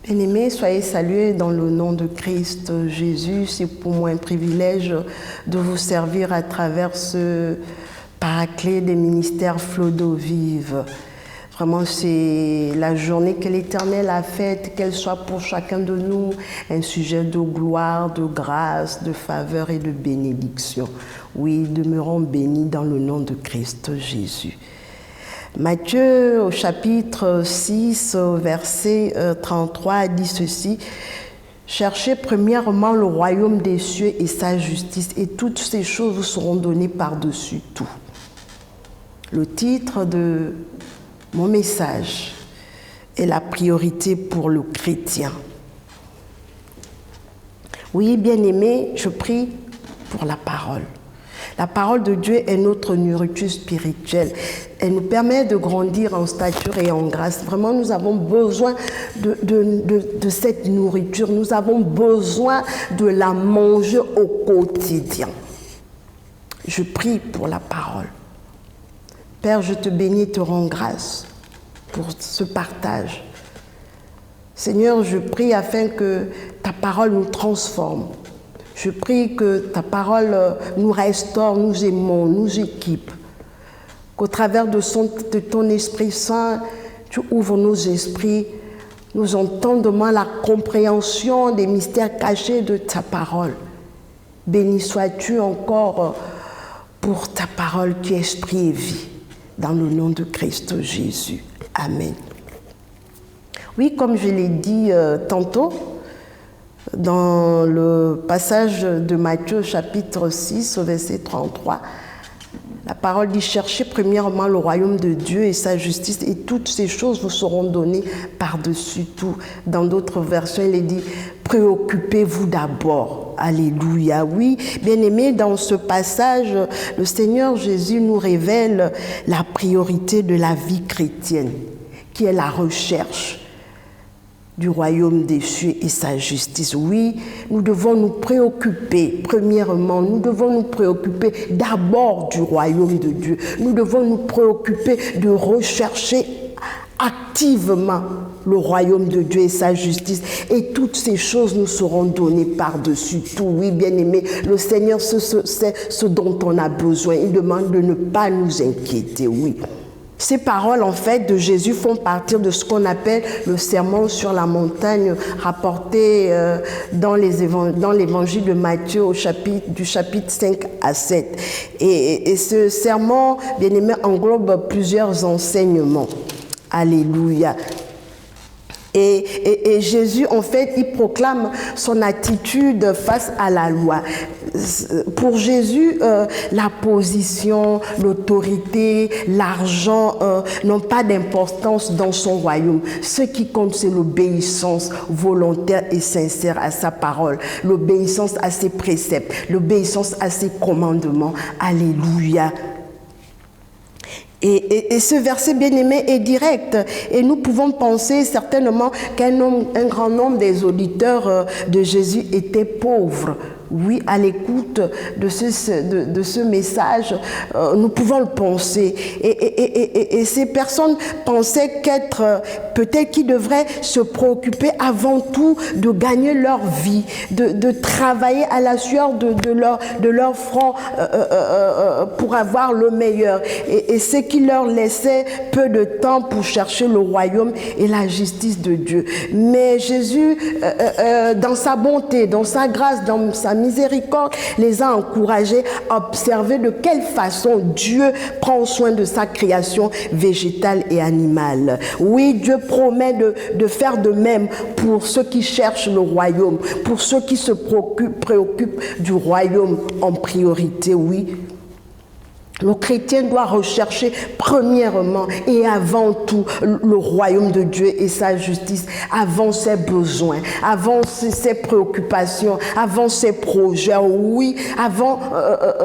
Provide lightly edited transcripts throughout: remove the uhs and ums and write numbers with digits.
Bien-aimés, soyez salués dans le nom de Christ Jésus. C'est pour moi un privilège de vous servir à travers ce paraclet des ministères Flot d'eau vive. Vraiment, c'est la journée que l'Éternel a faite, qu'elle soit pour chacun de nous un sujet de gloire, de grâce, de faveur et de bénédiction. Oui, demeurons bénis dans le nom de Christ Jésus. Matthieu, au chapitre 6, verset 33, dit ceci: « Cherchez premièrement le royaume des cieux et sa justice, et toutes ces choses vous seront données par-dessus tout. » Le titre de mon message est la priorité pour le chrétien. Oui, bien-aimés, je prie pour la parole. La parole de Dieu est notre nourriture spirituelle. Elle nous permet de grandir en stature et en grâce. Vraiment, nous avons besoin de cette nourriture. Nous avons besoin de la manger au quotidien. Je prie pour la parole. Père, je te bénis et te rends grâce pour ce partage. Seigneur, je prie afin que ta parole nous transforme. Je prie que ta parole nous restaure, nous aimons, nous équipe. Qu'au travers de ton Esprit Saint, tu ouvres nos esprits, nous entendons la compréhension des mystères cachés de ta parole. Béni sois-tu encore pour ta parole qui est esprit et vie, dans le nom de Christ Jésus. Amen. Oui, comme je l'ai dit tantôt, dans le passage de Matthieu chapitre 6 au verset 33, la parole dit: « Cherchez premièrement le royaume de Dieu et sa justice, et toutes ces choses vous seront données par-dessus tout. » Dans d'autres versions, il est dit: « Préoccupez-vous d'abord. » Alléluia. Oui, bien-aimés, dans ce passage, le Seigneur Jésus nous révèle la priorité de la vie chrétienne, qui est la recherche du royaume des cieux et sa justice. Oui, nous devons nous préoccuper, premièrement, nous devons nous préoccuper d'abord du royaume de Dieu. Nous devons nous préoccuper de rechercher activement le royaume de Dieu et sa justice. Et toutes ces choses nous seront données par-dessus tout. Oui, bien-aimés, le Seigneur sait ce dont on a besoin. Il demande de ne pas nous inquiéter, oui. Ces paroles, en fait, de Jésus font partie de ce qu'on appelle le sermon sur la montagne, rapporté dans l'évangile de Matthieu du chapitre 5 à 7. Et ce sermon, bien aimé, englobe plusieurs enseignements. Alléluia. Et Jésus, en fait, il proclame son attitude face à la loi. Pour Jésus, la position, l'autorité, l'argent n'ont pas d'importance dans son royaume. Ce qui compte, c'est l'obéissance volontaire et sincère à sa parole, l'obéissance à ses préceptes, l'obéissance à ses commandements. Alléluia. Et ce verset bien-aimé est direct, et nous pouvons penser certainement qu'un grand nombre des auditeurs de Jésus étaient pauvres. Oui, à l'écoute de ce message, nous pouvons le penser. Et ces personnes pensaient peut-être qu'ils devraient se préoccuper avant tout de gagner leur vie, de travailler à la sueur de leur front pour avoir le meilleur. Et ce qui leur laissait peu de temps pour chercher le royaume et la justice de Dieu. Mais Jésus, dans sa bonté, dans sa grâce, dans sa miséricorde, les a encouragés à observer de quelle façon Dieu prend soin de sa création végétale et animale. Oui, Dieu promet de faire de même pour ceux qui cherchent le royaume, pour ceux qui se préoccupent du royaume en priorité, oui. Le chrétien doit rechercher premièrement et avant tout le royaume de Dieu et sa justice, avant ses besoins, avant ses préoccupations, avant ses projets, oui, avant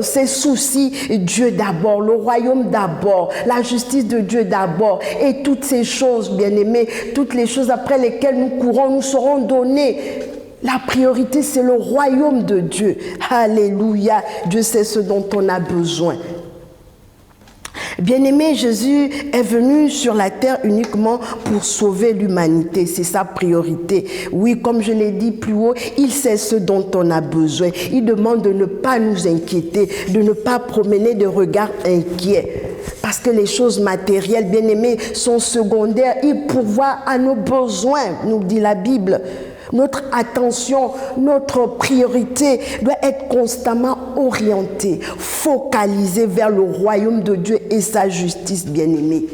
ses soucis. Dieu d'abord, le royaume d'abord, la justice de Dieu d'abord, et toutes ces choses, bien-aimés, toutes les choses après lesquelles nous courons, nous seront données. La priorité, c'est le royaume de Dieu. Alléluia. Dieu sait ce dont on a besoin. Bien-aimé, Jésus est venu sur la terre uniquement pour sauver l'humanité. C'est sa priorité. Oui, comme je l'ai dit plus haut, il sait ce dont on a besoin. Il demande de ne pas nous inquiéter, de ne pas promener de regards inquiets. Parce que les choses matérielles, bien-aimés, sont secondaires. Il pourvoit à nos besoins, nous dit la Bible. Notre attention, notre priorité doit être constamment orientée, focalisée vers le royaume de Dieu et sa justice, bien-aimés.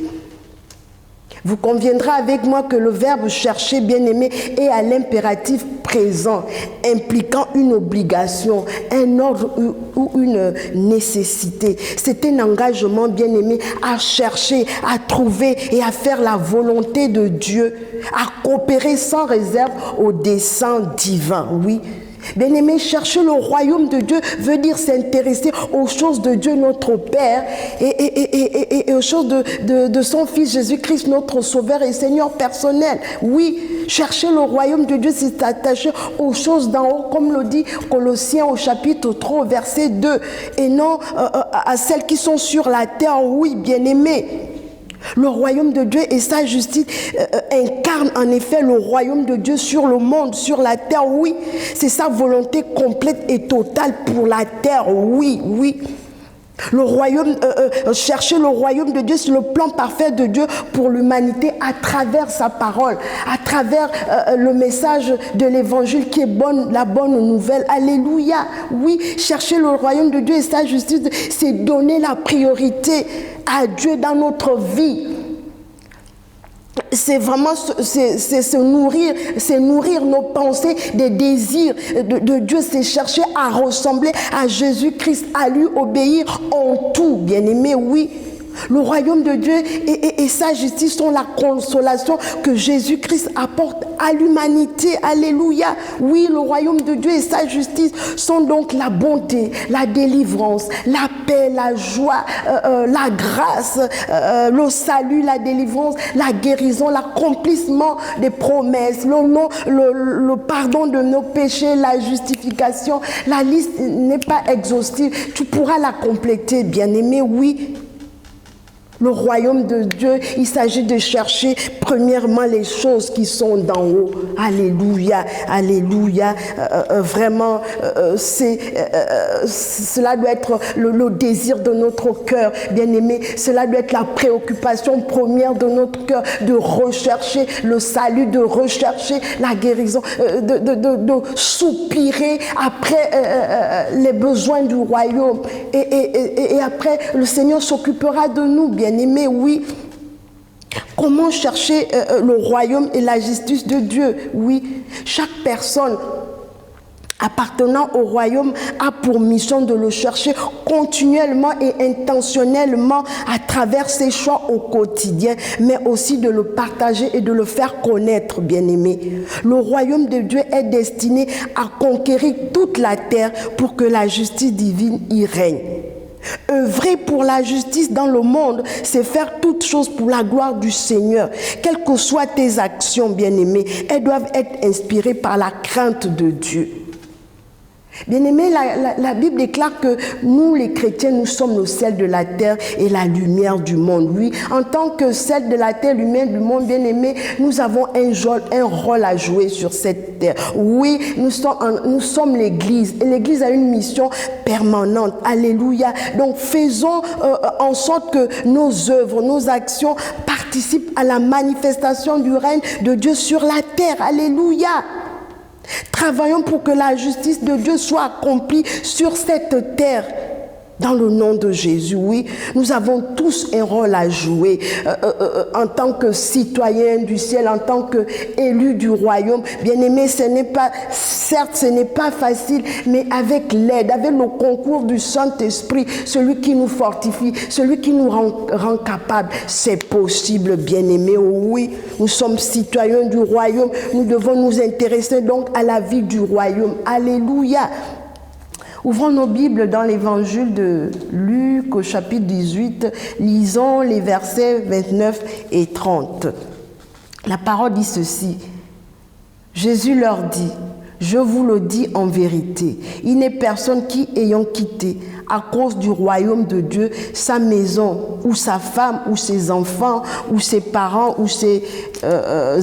Vous conviendrez avec moi que le verbe chercher, bien-aimé, est à l'impératif présent, impliquant une obligation, un ordre ou une nécessité. C'est un engagement, bien-aimé, à chercher, à trouver et à faire la volonté de Dieu, à coopérer sans réserve au dessein divin, oui. Bien-aimé, chercher le royaume de Dieu veut dire s'intéresser aux choses de Dieu notre Père et aux choses de son Fils Jésus-Christ, notre Sauveur et Seigneur personnel. Oui, chercher le royaume de Dieu, c'est s'attacher aux choses d'en haut, comme le dit Colossiens au chapitre 3, verset 2, et non à celles qui sont sur la terre. Oui, bien-aimé. Le royaume de Dieu et sa justice incarnent en effet le royaume de Dieu sur le monde, sur la terre, oui. C'est sa volonté complète et totale pour la terre, oui, oui. Le royaume, chercher le royaume de Dieu, c'est le plan parfait de Dieu pour l'humanité à travers sa parole, à travers le message de l'évangile qui est la bonne nouvelle. Alléluia. Oui, chercher le royaume de Dieu et sa justice, c'est donner la priorité à Dieu dans notre vie. C'est vraiment se nourrir nos pensées, des désirs de Dieu, c'est chercher à ressembler à Jésus-Christ, à lui obéir en tout, bien-aimé, oui. Le royaume de Dieu et sa justice sont la consolation que Jésus-Christ apporte à l'humanité. Alléluia. Oui, le royaume de Dieu et sa justice sont donc la bonté, la délivrance, la paix, la joie, la grâce, le salut, la délivrance, la guérison, l'accomplissement des promesses, le pardon de nos péchés, la justification. La liste n'est pas exhaustive. Tu pourras la compléter, bien-aimé, oui. Le royaume de Dieu, il s'agit de chercher premièrement les choses qui sont d'en haut. Alléluia, alléluia. Vraiment, cela doit être le désir de notre cœur, bien-aimé. Cela doit être la préoccupation première de notre cœur, de rechercher le salut, de rechercher la guérison, de soupirer après les besoins du royaume. Et après, le Seigneur s'occupera de nous, bien-aimés, oui. Comment chercher le royaume et la justice de Dieu? Oui, chaque personne appartenant au royaume a pour mission de le chercher continuellement et intentionnellement à travers ses choix au quotidien, mais aussi de le partager et de le faire connaître, bien-aimé. Le royaume de Dieu est destiné à conquérir toute la terre pour que la justice divine y règne. Œuvrer pour la justice dans le monde, c'est faire toutes choses pour la gloire du Seigneur. Quelles que soient tes actions, bien-aimées, elles doivent être inspirées par la crainte de Dieu. Bien-aimés, la Bible déclare que nous, les chrétiens, nous sommes le sel de la terre et la lumière du monde. Oui, en tant que sel de la terre, lumière du monde, bien-aimés, nous avons un rôle à jouer sur cette terre. Oui, nous sommes l'Église. Et l'Église a une mission permanente. Alléluia. Donc, faisons en sorte que nos œuvres, nos actions participent à la manifestation du règne de Dieu sur la terre. Alléluia. Travaillons pour que la justice de Dieu soit accomplie sur cette terre. Dans le nom de Jésus, oui, nous avons tous un rôle à jouer en tant que citoyens du ciel, en tant qu'élus du royaume. Bien-aimés, ce n'est pas facile, mais avec l'aide, avec le concours du Saint-Esprit, celui qui nous fortifie, celui qui nous rend capables, c'est possible, bien-aimés. Oui, nous sommes citoyens du royaume, nous devons nous intéresser donc à la vie du royaume. Alléluia. Ouvrons nos Bibles dans l'évangile de Luc au chapitre 18, lisons les versets 29 et 30. La parole dit ceci. Jésus leur dit, je vous le dis en vérité, il n'est personne qui, ayant quitté à cause du royaume de Dieu, sa maison, ou sa femme, ou ses enfants, ou ses parents, ou ses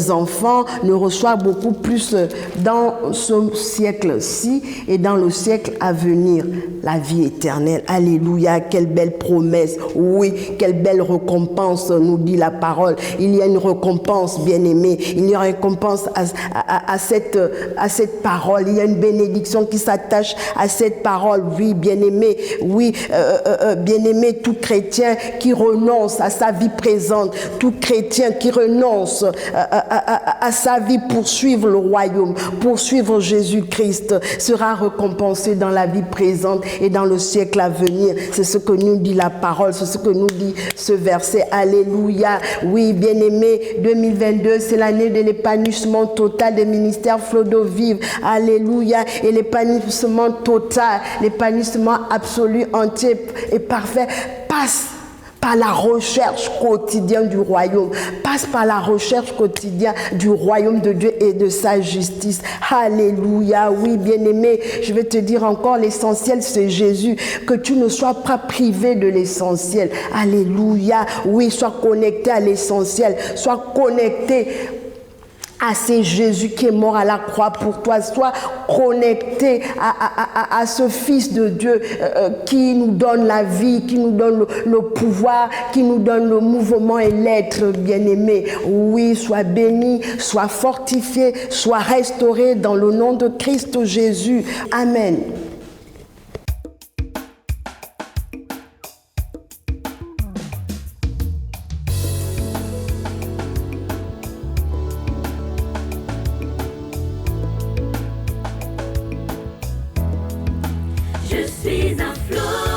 enfants ne reçoivent beaucoup plus dans ce siècle-ci et dans le siècle à venir, la vie éternelle. Alléluia, quelle belle promesse. Oui, quelle belle récompense, nous dit la parole. Il y a une récompense, bien-aimé. Il y a une récompense à cette parole. Il y a une bénédiction qui s'attache à cette parole. Oui, bien-aimé. Oui, bien-aimé, tout chrétien qui renonce à sa vie présente, tout chrétien qui renonce à sa vie pour suivre le royaume, pour suivre Jésus-Christ, sera récompensé dans la vie présente et dans le siècle à venir. C'est ce que nous dit la parole, c'est ce que nous dit ce verset. Alléluia. Oui, bien-aimé, 2022, c'est l'année de l'épanouissement total des ministères Flot d'eau vive. Alléluia. Et l'épanouissement total, l'épanouissement absolu, entier et parfait passe par la recherche quotidienne du royaume, passe par la recherche quotidienne du royaume de Dieu et de sa justice. Alléluia, oui, bien-aimé, je vais te dire encore, l'essentiel c'est Jésus, que tu ne sois pas privé de l'essentiel. Alléluia, oui, sois connecté à l'essentiel, sois connecté à ce Jésus qui est mort à la croix pour toi. Sois connecté à ce Fils de Dieu qui nous donne la vie, qui nous donne le pouvoir, qui nous donne le mouvement et l'être, bien-aimé. Oui, sois béni, sois fortifié, sois restauré dans le nom de Christ Jésus. Amen. Je suis un flot.